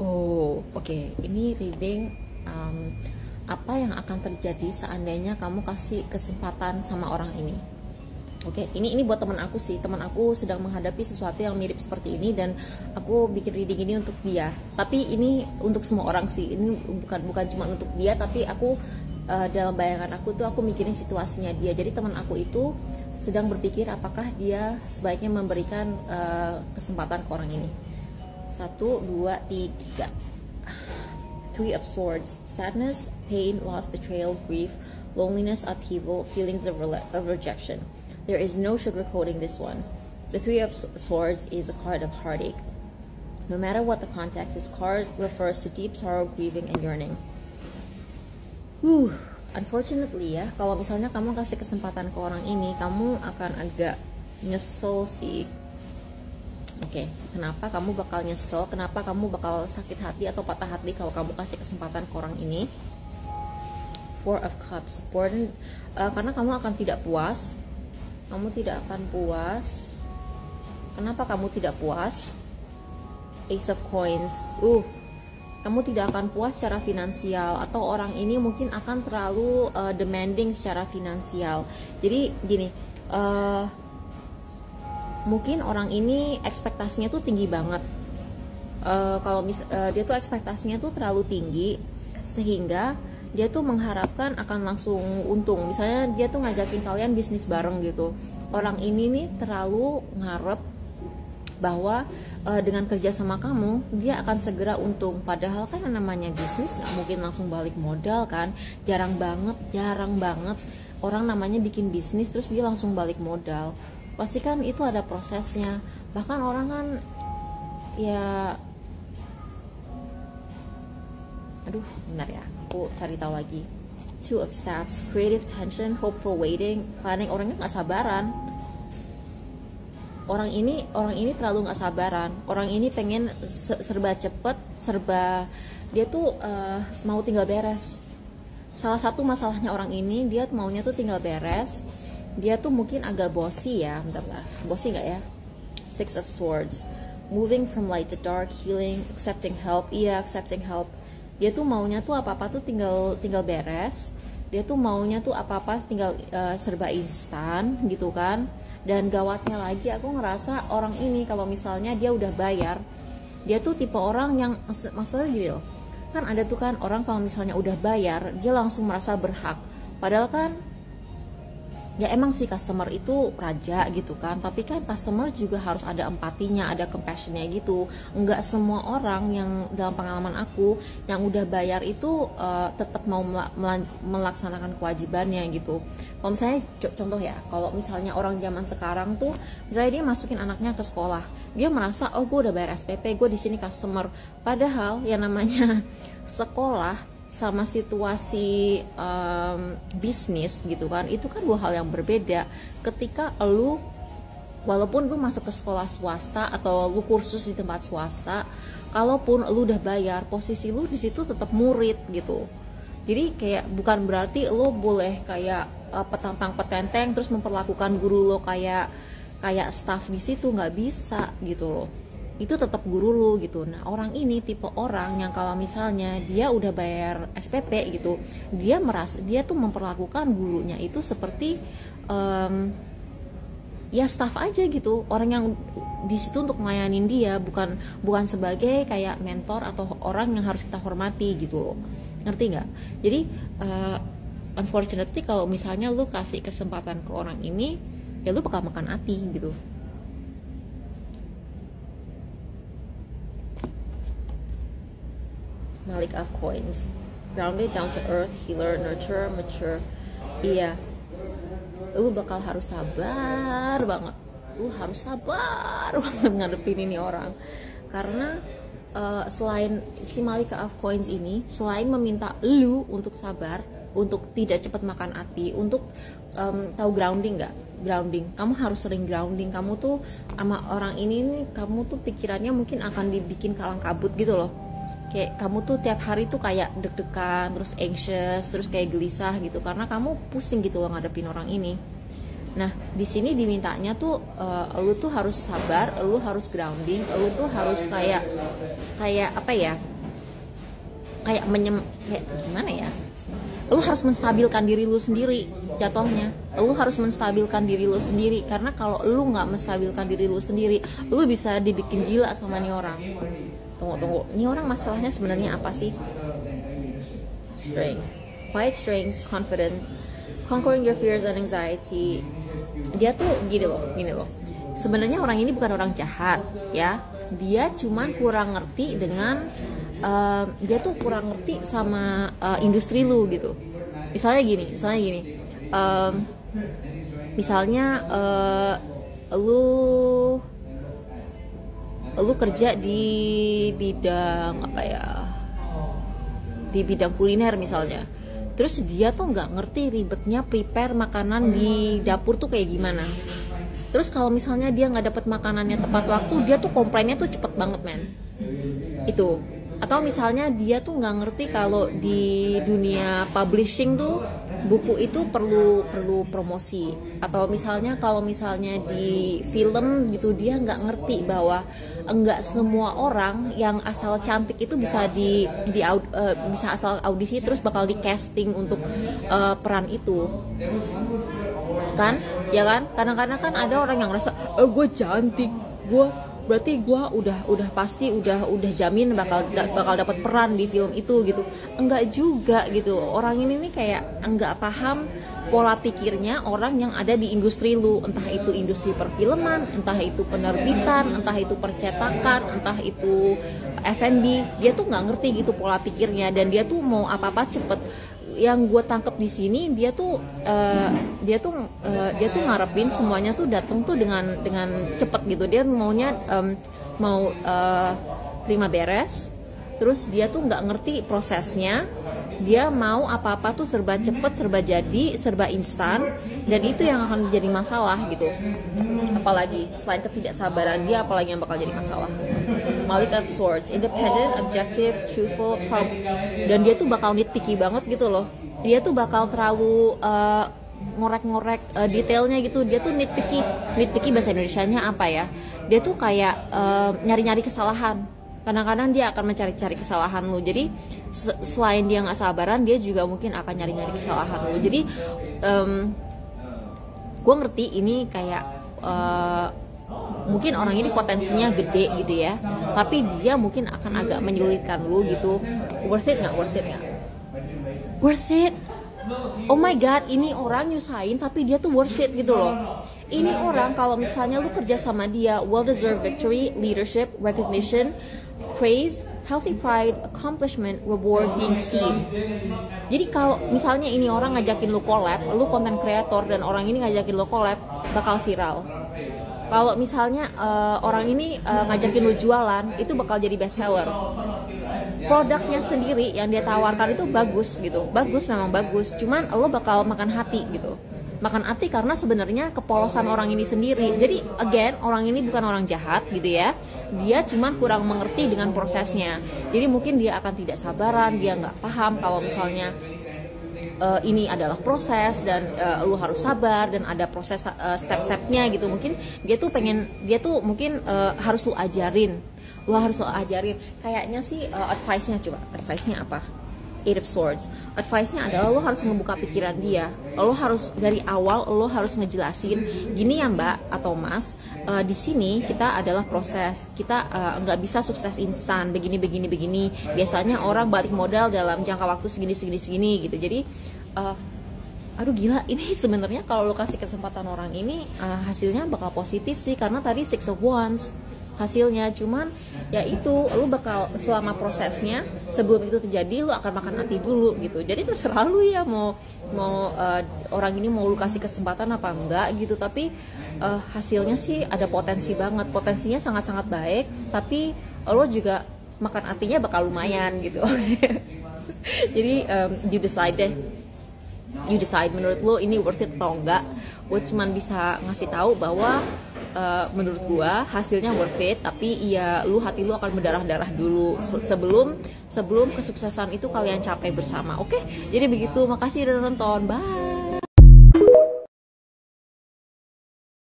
Oh, oke. Ini reading apa yang akan terjadi seandainya kamu kasih kesempatan sama orang ini. Oke, ini buat teman aku sih. Teman aku sedang menghadapi sesuatu yang mirip seperti ini dan aku bikin reading ini untuk dia. Tapi ini untuk semua orang sih. Ini bukan cuma untuk dia, tapi aku dalam bayangan aku tuh aku mikirin situasinya dia. Jadi teman aku itu sedang berpikir apakah dia sebaiknya memberikan kesempatan ke orang ini. 1, 2, 3. Three of Swords. Sadness, pain, loss, betrayal, grief, loneliness, upheaval, feelings of rejection. There is no sugarcoating this one. The Three of Swords is a card of heartache. No matter what the context, this card refers to deep sorrow, grieving, and yearning. Unfortunately ya, kalau misalnya kamu kasih kesempatan ke orang ini, kamu akan agak nyesel sih. Oke, kenapa kamu bakal nyesel? Kenapa kamu bakal sakit hati atau patah hati kalau kamu kasih kesempatan ke orang ini? Four of Cups. Karena kamu akan tidak puas. Kamu tidak akan puas. Kenapa kamu tidak puas? Ace of Coins. Kamu tidak akan puas secara finansial, atau orang ini mungkin akan terlalu demanding secara finansial. Jadi gini, mungkin orang ini ekspektasinya tuh tinggi banget. Kalau dia tuh ekspektasinya tuh terlalu tinggi sehingga dia tuh mengharapkan akan langsung untung. Misalnya dia tuh ngajakin kalian bisnis bareng gitu. Orang ini nih terlalu ngarep bahwa dengan kerja sama kamu dia akan segera untung. Padahal kan namanya bisnis nggak mungkin langsung balik modal kan. Jarang banget orang namanya bikin bisnis terus dia langsung balik modal. Pasti kan itu ada prosesnya. Bahkan orang kan ya, bentar ya, aku cari tahu lagi. Two of Staffs. Creative tension, hopeful waiting, planning. Orangnya nggak sabaran. Orang ini terlalu nggak sabaran. Orang ini pengen serba cepet, dia tuh mau tinggal beres. Salah satu masalahnya orang ini, dia maunya tuh tinggal beres. Dia tuh mungkin agak bossy ya, bentar, bossy nggak ya? Six of Swords. Moving from light to dark, healing, accepting help. Iya, accepting help. Dia tuh maunya tuh apa-apa tuh tinggal beres. Dia tuh maunya tuh apa-apa tinggal serba instan gitu kan. Dan gawatnya lagi, aku ngerasa orang ini kalau misalnya dia udah bayar, dia tuh tipe orang yang maksudnya gini loh. Kan ada tuh kan orang kalau misalnya udah bayar, dia langsung merasa berhak. Padahal kan ya emang sih customer itu raja gitu kan, tapi kan customer juga harus ada empatinya, ada compassionnya gitu. Enggak semua orang yang dalam pengalaman aku yang udah bayar itu tetap mau melaksanakan kewajibannya gitu. Kalau misalnya contoh ya, kalau misalnya orang zaman sekarang tuh misalnya dia masukin anaknya ke sekolah, dia merasa oh gue udah bayar SPP, gue di sini customer. Padahal yang namanya sekolah sama situasi bisnis gitu kan, itu kan dua hal yang berbeda. Ketika lu walaupun lu masuk ke sekolah swasta atau lu kursus di tempat swasta, kalaupun lu udah bayar, posisi lu di situ tetap murid gitu. Jadi kayak bukan berarti lu boleh kayak petantang petenteng terus memperlakukan guru lo kayak staff di situ, nggak bisa gitu loh. Itu tetap guru lu gitu. Nah orang ini tipe orang yang kalau misalnya dia udah bayar SPP gitu, dia tuh memperlakukan gurunya itu seperti ya staff aja gitu, orang yang di situ untuk melayanin dia, bukan sebagai kayak mentor atau orang yang harus kita hormati gitu loh. Ngerti nggak? Jadi unfortunately kalau misalnya lu kasih kesempatan ke orang ini, ya lu bakal makan hati gitu. Malik of Coins. Grounded, down to earth, healer, nurture, mature. Iya, lu bakal harus sabar banget. Lu harus sabar banget ngadepin ini orang. Karena selain si Malika of Coins ini, selain meminta lu untuk sabar, untuk tidak cepat makan hati, untuk tahu grounding nggak? Grounding, kamu harus sering grounding. Kamu tuh sama orang ini nih, kamu tuh pikirannya mungkin akan dibikin kalang kabut gitu loh. Kayak kamu tuh tiap hari tuh kayak deg-degan, terus anxious, terus kayak gelisah gitu karena kamu pusing gitu loh ngadepin orang ini. Nah, di sini dimintanya tuh lu tuh harus sabar, lu harus grounding, lu tuh harus kayak apa ya? Kayak gimana ya? Lu harus menstabilkan diri lu sendiri jatuhnya. Lu harus menstabilkan diri lu sendiri, karena kalau lu nggak menstabilkan diri lu sendiri, lu bisa dibikin gila sama nih orang. Tunggu, nih orang masalahnya sebenarnya apa sih? Strength, quiet strength, confident, conquering your fears and anxiety. Dia tuh gini loh. Sebenarnya orang ini bukan orang jahat, ya. Dia cuman kurang ngerti dengan dia tuh kurang ngerti sama industri lu gitu. Misalnya gini. Misalnya lu kerja di bidang apa ya? Di bidang kuliner misalnya. Terus dia tuh nggak ngerti ribetnya prepare makanan di dapur tuh kayak gimana. Terus kalau misalnya dia nggak dapet makanannya tepat waktu, dia tuh komplainnya tuh cepet banget, men. Itu. Atau misalnya dia tuh nggak ngerti kalau di dunia publishing tuh buku itu perlu promosi. Atau misalnya kalau misalnya di film gitu, dia nggak ngerti bahwa enggak semua orang yang asal cantik itu bisa bisa asal audisi terus bakal di casting untuk peran itu, kan? Ya kan? Kadang-kadang kan ada orang yang ngerasa gue cantik, berarti gue udah pasti udah jamin bakal dapat peran di film itu gitu. Enggak juga gitu. Orang ini nih kayak enggak paham pola pikirnya orang yang ada di industri lu, entah itu industri perfilman, entah itu penerbitan, entah itu percetakan, entah itu F&B. Dia tuh nggak ngerti gitu pola pikirnya, dan dia tuh mau apa-apa cepet. Yang gue tangkep di sini, dia tuh ngarepin semuanya tuh datang tuh dengan cepet gitu. Dia maunya terima beres, terus dia tuh nggak ngerti prosesnya. Dia mau apa-apa tuh serba cepet, serba jadi, serba instan, dan itu yang akan menjadi masalah gitu. Apalagi selain ketidaksabaran dia, apalagi yang bakal jadi masalah? Malik of Swords, independent, objective, truthful, dan dia tuh bakal nitpicky banget gitu loh. Dia tuh bakal terlalu ngorek-ngorek detailnya gitu. Dia tuh nitpicky bahasa Indonesianya apa ya? Dia tuh kayak nyari-nyari kesalahan. Kadang-kadang dia akan mencari-cari kesalahan lu. Jadi selain dia nggak sabaran, dia juga mungkin akan nyari-nyari kesalahan lu. Jadi gue ngerti ini kayak mungkin orang ini potensinya gede gitu ya, tapi dia mungkin akan agak menyulitkan lu gitu. Worth it nggak? Worth it. Oh my god, ini orang nyusahin tapi dia tuh worth it gitu loh. Ini orang kalau misalnya lu kerja sama dia, well deserved victory, leadership, recognition, praise, healthy pride, accomplishment, reward, being seen. Jadi kalau misalnya ini orang ngajakin lu collab, lu content creator dan orang ini ngajakin lu collab, bakal viral. Kalau misalnya orang ini ngajakin lu jualan, itu bakal jadi best seller. Produknya sendiri yang dia tawarkan itu bagus gitu, memang bagus. Cuman lo bakal makan hati gitu. Makan hati karena sebenarnya kepolosan orang ini sendiri. Jadi again, orang ini bukan orang jahat gitu ya. Dia cuma kurang mengerti dengan prosesnya. Jadi mungkin dia akan tidak sabaran, dia nggak paham kalau misalnya ini adalah proses dan lu harus sabar dan ada proses step-stepnya gitu. Mungkin dia tuh mungkin harus lu ajarin. Kayaknya sih advice-nya apa? Eight of Swords. Advice-nya adalah lo harus ngebuka pikiran dia. Lo harus dari awal lo harus ngejelasin, gini ya Mbak atau Mas, di sini kita adalah proses. Kita nggak bisa sukses instan. Begini. Biasanya orang balik modal dalam jangka waktu segini gitu. Jadi aduh gila, ini sebenarnya kalau lo kasih kesempatan orang ini hasilnya bakal positif sih, karena tadi Six of Wands hasilnya. Cuman ya itu, lu bakal selama prosesnya sebelum itu terjadi lu akan makan hati dulu gitu. Jadi terserah lu ya mau orang ini mau lu kasih kesempatan apa enggak gitu. Tapi hasilnya sih ada potensi banget, potensinya sangat-sangat baik, tapi lo juga makan hatinya bakal lumayan gitu. Jadi you decide menurut lo ini worth it atau enggak. Gue cuman bisa ngasih tahu bahwa menurut gua hasilnya worth it, tapi iya hati lu akan berdarah-darah dulu sebelum kesuksesan itu kalian capai bersama. Oke? Jadi begitu, makasih udah nonton, bye.